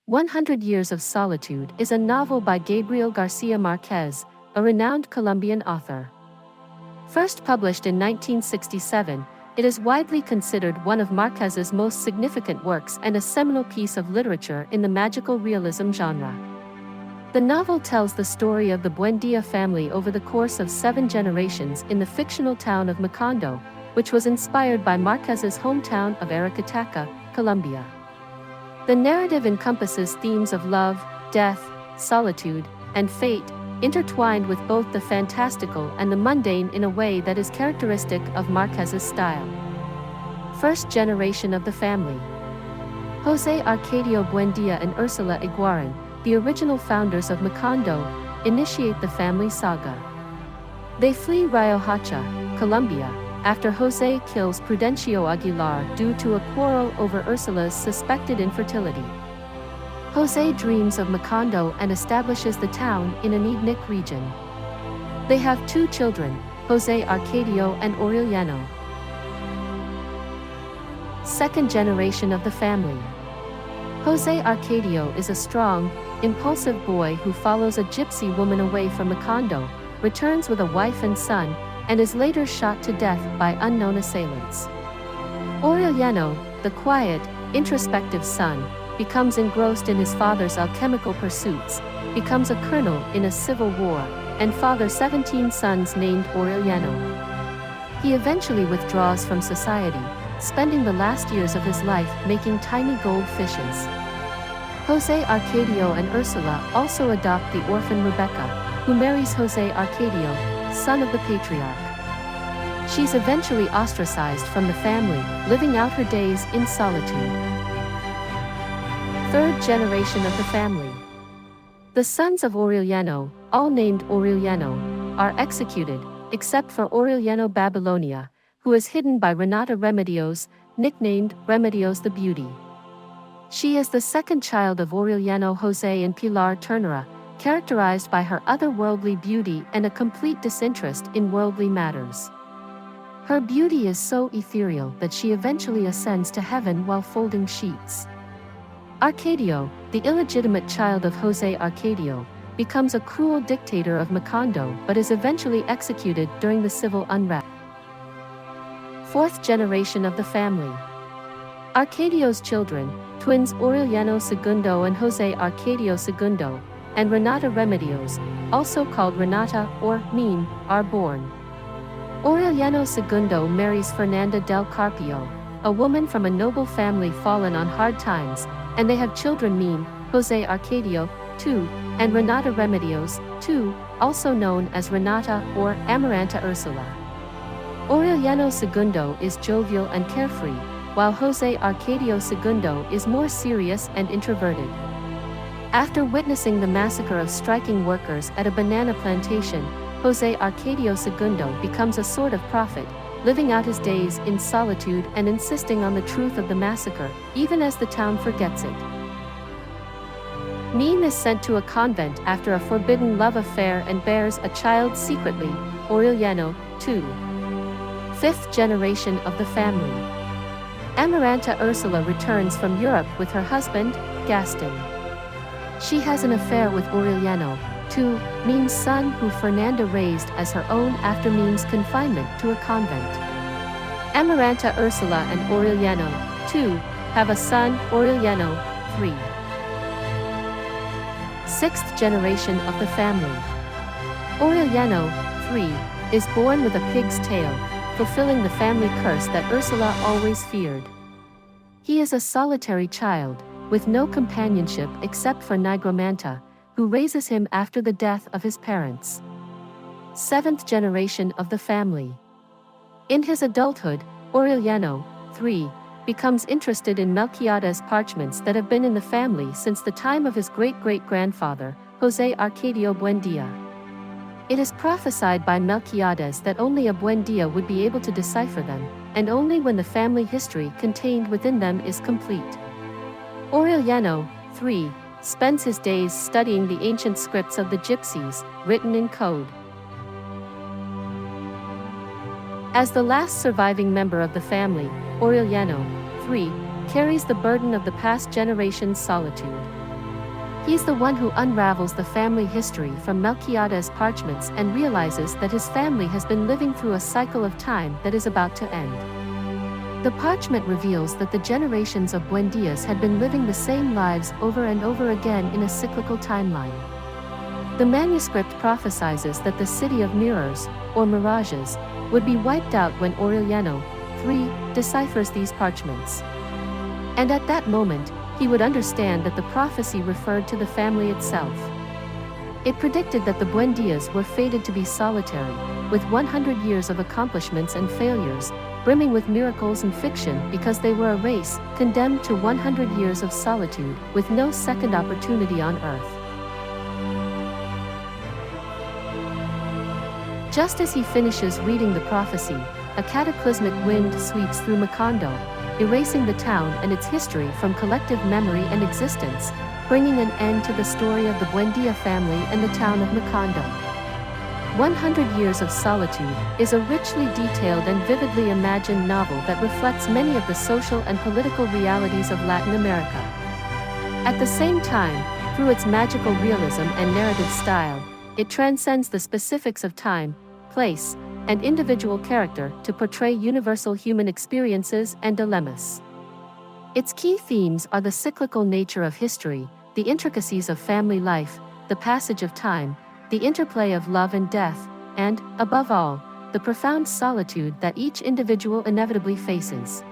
100 Years of Solitude is a novel by Gabriel Garcia Marquez, a renowned Colombian author. First published in 1967, it is widely considered one of Marquez's most significant works and a seminal piece of literature in the magical realism genre. The novel tells the story of the Buendía family over the course of 7 generations in the fictional town of Macondo, which was inspired by Marquez's hometown of Aracataca, Colombia. The narrative encompasses themes of love, death, solitude, and fate, intertwined with both the fantastical and the mundane in a way that is characteristic of Marquez's style. First generation of the family. José Arcadio Buendía and Ursula Iguaran, the original founders of Macondo, initiate the family saga. They flee Aracataca, Colombia, after José kills Prudencio Aguilar due to a quarrel over Ursula's suspected infertility. José dreams of Macondo and establishes the town in an Edenic region. They have 2 children, José Arcadio and Aureliano. Second generation of the family. José Arcadio is a strong, impulsive boy who follows a gypsy woman away from Macondo, returns with a wife and son, and is later shot to death by unknown assailants. Aureliano, the quiet, introspective son, becomes engrossed in his father's alchemical pursuits, becomes a colonel in a civil war, and fathers 17 sons named Aureliano. He eventually withdraws from society, spending the last years of his life making tiny gold fishes. José Arcadio and Ursula also adopt the orphan Rebecca, who marries José Arcadio, son of the patriarch. She's eventually ostracized from the family, living out her days in solitude. Third generation of the family. The sons of Aureliano, all named Aureliano, are executed, except for Aureliano Babilonia, who is hidden by Renata Remedios, nicknamed Remedios the Beauty. She is the second child of Aureliano José and Pilar Ternera, characterized by her otherworldly beauty and a complete disinterest in worldly matters. Her beauty is so ethereal that she eventually ascends to heaven while folding sheets. Arcadio, the illegitimate child of José Arcadio, becomes a cruel dictator of Macondo but is eventually executed during the civil unrest. Fourth generation of the family. Arcadio's children, twins Aureliano Segundo and José Arcadio Segundo, and Renata Remedios, also called Renata or Meme, are born. Aureliano Segundo marries Fernanda del Carpio, a woman from a noble family fallen on hard times, and they have children Meme, José Arcadio, 2, and Renata Remedios, 2, also known as Renata or Amaranta Ursula. Aureliano Segundo is jovial and carefree, while José Arcadio Segundo is more serious and introverted. After witnessing the massacre of striking workers at a banana plantation, José Arcadio Segundo becomes a sort of prophet, living out his days in solitude and insisting on the truth of the massacre, even as the town forgets it. Meme is sent to a convent after a forbidden love affair and bears a child secretly, Aureliano, 2. Fifth generation of the family. Amaranta Ursula returns from Europe with her husband, Gaston. She has an affair with Aureliano, 2, Meme's son who Fernanda raised as her own after Meme's confinement to a convent. Amaranta Ursula and Aureliano, 2, have a son, Aureliano, 3. Sixth generation of the family. Aureliano, 3, is born with a pig's tail, fulfilling the family curse that Ursula always feared. He is a solitary child, with no companionship except for Nigromanta, who raises him after the death of his parents. Seventh generation of the family. In his adulthood, Aureliano, 3, becomes interested in Melquiades parchments that have been in the family since the time of his great-great-grandfather, José Arcadio Buendía. It is prophesied by Melquiades that only a Buendía would be able to decipher them, and only when the family history contained within them is complete. Aureliano, 3, spends his days studying the ancient scripts of the gypsies, written in code. As the last surviving member of the family, Aureliano, 3, carries the burden of the past generation's solitude. He's the one who unravels the family history from Melquiades' parchments and realizes that his family has been living through a cycle of time that is about to end. The parchment reveals that the generations of Buendías had been living the same lives over and over again in a cyclical timeline. The manuscript prophesizes that the city of mirrors, or mirages, would be wiped out when Aureliano III deciphers these parchments. And at that moment, he would understand that the prophecy referred to the family itself. It predicted that the Buendías were fated to be solitary, with 100 years of accomplishments and failures, brimming with miracles and fiction because they were a race condemned to 100 years of solitude with no second opportunity on earth. Just as he finishes reading the prophecy, a cataclysmic wind sweeps through Macondo, erasing the town and its history from collective memory and existence, bringing an end to the story of the Buendía family and the town of Macondo. 100 Years of Solitude is a richly detailed and vividly imagined novel that reflects many of the social and political realities of Latin America. At the same time, through its magical realism and narrative style, it transcends the specifics of time, place, and individual character to portray universal human experiences and dilemmas. Its key themes are the cyclical nature of history, the intricacies of family life, the passage of time, the interplay of love and death, and, above all, the profound solitude that each individual inevitably faces.